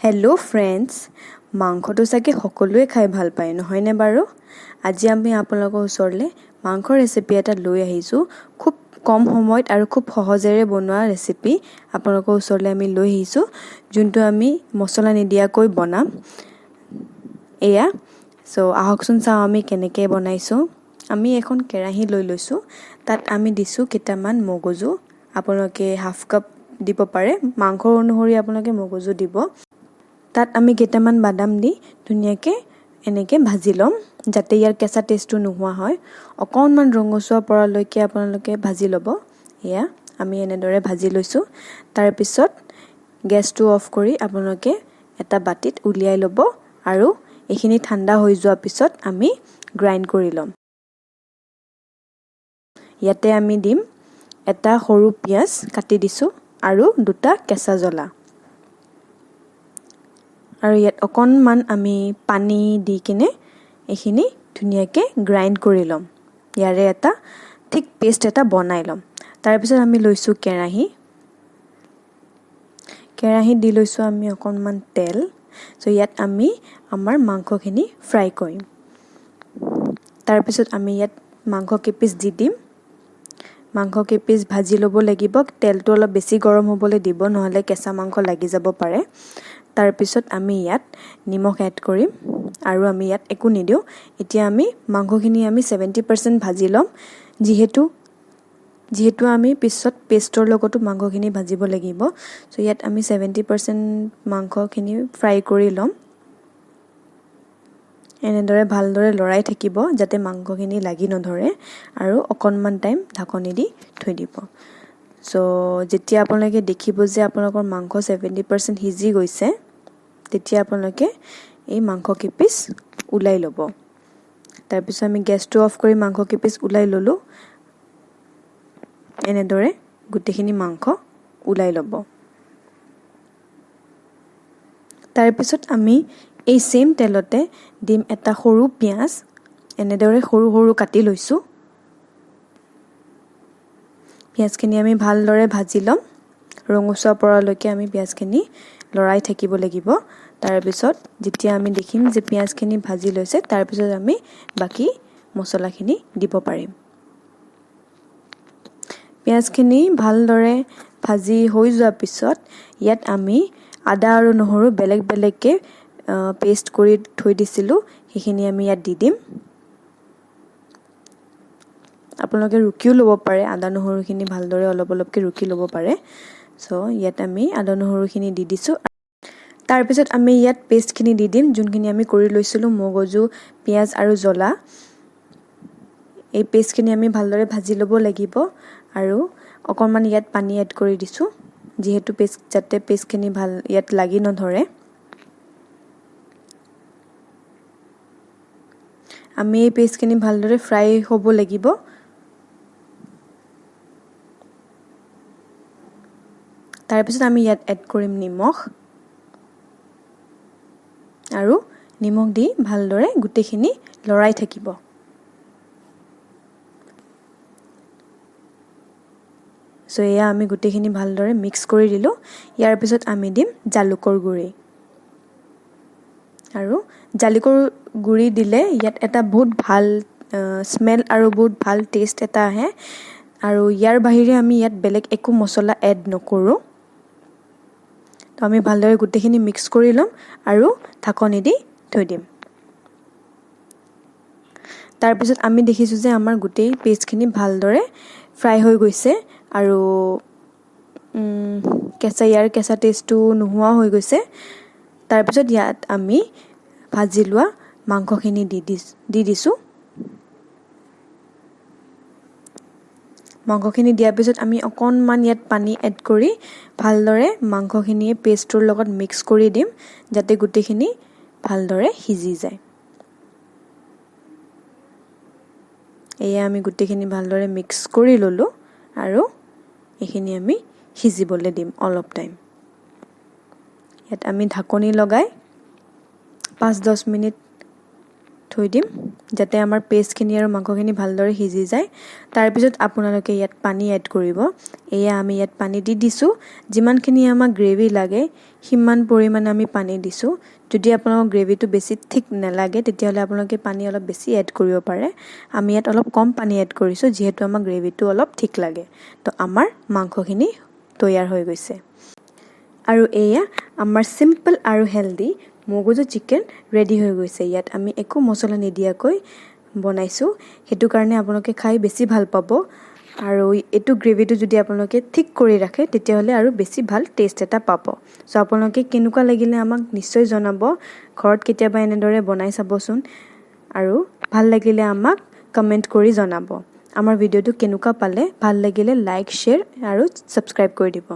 Hello' friends, মাংসটো চাগে সকলোৱে খাই ভাল পায় নহয়নে বাৰু? আজি আমি আপোনালোকৰ ওচৰলৈ মাংসৰ ৰেচিপি এটা লৈ আহিছোঁ। খুব কম সময়ত আৰু খুব সহজেৰে বনোৱা ৰেচিপি আপোনালোকৰ ওচৰলৈ আমি লৈ আহিছোঁ, যোনটো আমি মছলা নিদিয়াকৈ বনাম। আহকচোন চাওঁ আমি কেনেকৈ বনাইছোঁ। আমি এখন কেৰাহী লৈ লৈছোঁ। তাত আমি দিছোঁ কেইটামান মগজু। আপোনালোকে হাফ কাপ দিব পাৰে, মাংসৰ অনুসৰি আপোনালোকে মগজু দিব। তাত আমি কেইটামান বাদাম দি ধুনীয়াকৈ এনেকৈ ভাজি ল'ম, যাতে ইয়াৰ কেঁচা টেষ্টটো নোহোৱা হয়। অকণমান ৰঙচুৱা পৰালৈকে আপোনালোকে ভাজি ল'ব। আমি এনেদৰে ভাজি লৈছোঁ। তাৰপিছত গেছটো অফ কৰি আপোনালোকে এটা বাতিত উলিয়াই ল'ব আৰু এইখিনি ঠাণ্ডা হৈ যোৱাৰ পিছত আমি গ্ৰাইণ্ড কৰি ল'ম। ইয়াতে আমি দিম এটা সৰু পিঁয়াজ কাটি দিছোঁ আৰু দুটা কেঁচা জ্বলা। আৰু ইয়াত অকণমান আমি পানী দি কিনে এইখিনি ধুনীয়াকৈ গ্ৰাইণ্ড কৰি ল'ম। ইয়াৰে এটা ঠিক পেষ্ট এটা বনাই ল'ম। তাৰপিছত আমি লৈছোঁ কেৰাহীত দি লৈছোঁ আমি অকণমান তেল। ইয়াত আমি আমাৰ মাংসখিনি ফ্ৰাই কৰিম। তাৰপিছত আমি ইয়াত মাংস কেইপিচ দি দিম। মাংস কেইপিচ ভাজি ল'ব লাগিব। তেলটো অলপ বেছি গৰম হ'বলৈ দিব, নহ'লে কেঁচা মাংস লাগি যাব পাৰে। তাৰপিছত আমি ইয়াত নিমখ এড কৰিম আৰু আমি ইয়াত একো নিদিওঁ। এতিয়া আমি মাংসখিনি 70% ভাজি ল'ম, যিহেতু আমি পিছত পেষ্টৰ লগতো মাংসখিনি ভাজিব লাগিব। ইয়াত আমি 70% মাংসখিনি ফ্ৰাই কৰি ল'ম। এনেদৰে ভালদৰে লৰাই থাকিব যাতে মাংসখিনি লাগি নধৰে, আৰু অকণমান টাইম ঢাকনি দি থৈ দিব। যেতিয়া আপোনালোকে দেখিব যে আপোনালোকৰ মাংস 70% সিজি গৈছে, তেতিয়া আপোনালোকে এই মাংস কেইপিচ ওলাই ল'ব। তাৰপিছত আমি গেছটো অফ কৰি মাংস কেইপিচ ওলাই ল'লোঁ। এনেদৰে গোটেইখিনি মাংস ওলাই ল'ব। তাৰপিছত আমি এই ছেইম তেলতে দিম এটা সৰু পিঁয়াজ। এনেদৰে সৰু সৰু কাটি লৈছোঁ। পিঁয়াজখিনি আমি ভালদৰে ভাজি ল'ম। ৰঙচুৱা পৰালৈকে আমি পিঁয়াজখিনি লৰাই থাকিব লাগিব। তাৰপিছত যেতিয়া আমি দেখিম যে পিঁয়াজখিনি ভাজি লৈছে, তাৰপিছত আমি বাকী মছলাখিনি দিব পাৰিম। পিঁয়াজখিনি ভালদৰে ভাজি হৈ যোৱাৰ পিছত ইয়াত আমি আদা আৰু নহৰু বেলেগ বেলেগকৈ পেষ্ট কৰি থৈ দিছিলোঁ, সেইখিনি আমি ইয়াত দি দিম। আপোনালোকে ৰুকিও ল'ব পাৰে, আদা নহৰুখিনি ভালদৰে অলপ অলপকৈ ৰুকি ল'ব পাৰে। ইয়াত আমি আদা নহৰুখিনি দি দিছোঁ। তাৰপিছত আমি ইয়াত পেষ্টখিনি দি দিম, যোনখিনি আমি কৰি লৈছিলোঁ, মগজু, পিঁয়াজ আৰু জ্বলা। এই পেষ্টখিনি আমি ভালদৰে ভাজি ল'ব লাগিব আৰু অকণমান ইয়াত পানী এড কৰি দিছোঁ, যিহেতু যাতে পেষ্টখিনি ইয়াত লাগি নধৰে। আমি এই পেষ্টখিনি ভালদৰে ফ্ৰাই হ'ব লাগিব। তাৰপিছত আমি ইয়াত এড কৰিম নিমখ, আৰু নিমখ দি ভালদৰে গোটেইখিনি লৰাই থাকিব। আমি গোটেইখিনি ভালদৰে মিক্স কৰি দিলোঁ। ইয়াৰ পিছত আমি দিম জালুকৰ গুড়ি। আৰু জালুকৰ গুড়ি দিলে ইয়াত এটা বহুত ভাল স্মেল আৰু বহুত ভাল টেষ্ট এটা আহে। আৰু ইয়াৰ বাহিৰে আমি ইয়াত বেলেগ একো মছলা এড নকৰোঁ। আমি ভালদৰে গোটেইখিনি মিক্স কৰি ল'ম আৰু ঢাকনি দি থৈ দিম। তাৰপিছত আমি দেখিছোঁ যে আমাৰ গোটেই পেষ্টখিনি ভালদৰে ফ্ৰাই হৈ গৈছে আৰু ইয়াৰ কেঁচা টেষ্টটো নোহোৱা হৈ গৈছে। তাৰপিছত ইয়াত আমি ভাজি লোৱা মাংসখিনি দি দিছোঁ। মাংসখিনি দিয়াৰ পিছত আমি অকণমান ইয়াত পানী এড কৰি ভালদৰে মাংসখিনি পেষ্টটোৰ লগত মিক্স কৰি দিম, যাতে গোটেইখিনি ভালদৰে সিজি যায়। আমি গোটেইখিনি ভালদৰে মিক্স কৰি ল'লোঁ আৰু এইখিনি আমি সিজিবলৈ দিম অলপ টাইম। ইয়াত আমি ঢাকনি লগাই 5-10 মিনিট থৈ দিম, যাতে আমাৰ পেষ্টখিনি আৰু মাংসখিনি ভালদৰে সিজি যায়। তাৰপিছত আপোনালোকে ইয়াত পানী এড কৰিব। এয়া আমি ইয়াত পানী দি দিছোঁ। যিমানখিনি আমাক গ্ৰেভি লাগে সিমান পৰিমাণে আমি পানী দিছোঁ। যদি আপোনালোকৰ গ্ৰেভিটো বেছি থিক নালাগে তেতিয়াহ'লে আপোনালোকে পানী অলপ বেছি এড কৰিব পাৰে। আমি ইয়াত অলপ কম পানী এড কৰিছোঁ যিহেতু আমাৰ গ্ৰেভিটো অলপ থিক লাগে। তো আমাৰ মাংসখিনি তৈয়াৰ হৈ গৈছে। আৰু এয়া আমাৰ চিম্পল আৰু হেল্ডি মগজু চিকেন ৰেডি হৈ গৈছে। ইয়াত আমি একো মছলা নিদিয়াকৈ বনাইছোঁ, সেইটো কাৰণে আপোনালোকে খাই বেছি ভাল পাব। আৰু এইটো গ্ৰেভিটো যদি আপোনালোকে ঠিক কৰি ৰাখে তেতিয়াহ'লে আৰু বেছি ভাল টেষ্ট এটা পাব। চ' আপোনালোকে কেনেকুৱা লাগিলে আমাক নিশ্চয় জনাব। ঘৰত কেতিয়াবা এনেদৰে বনাই চাবচোন আৰু ভাল লাগিলে আমাক কমেণ্ট কৰি জনাব। আমাৰ ভিডিঅ'টো কেনেকুৱা পালে, ভাল লাগিলে লাইক, শ্বেয়াৰ আৰু ছাবস্ক্ৰাইব কৰি দিব।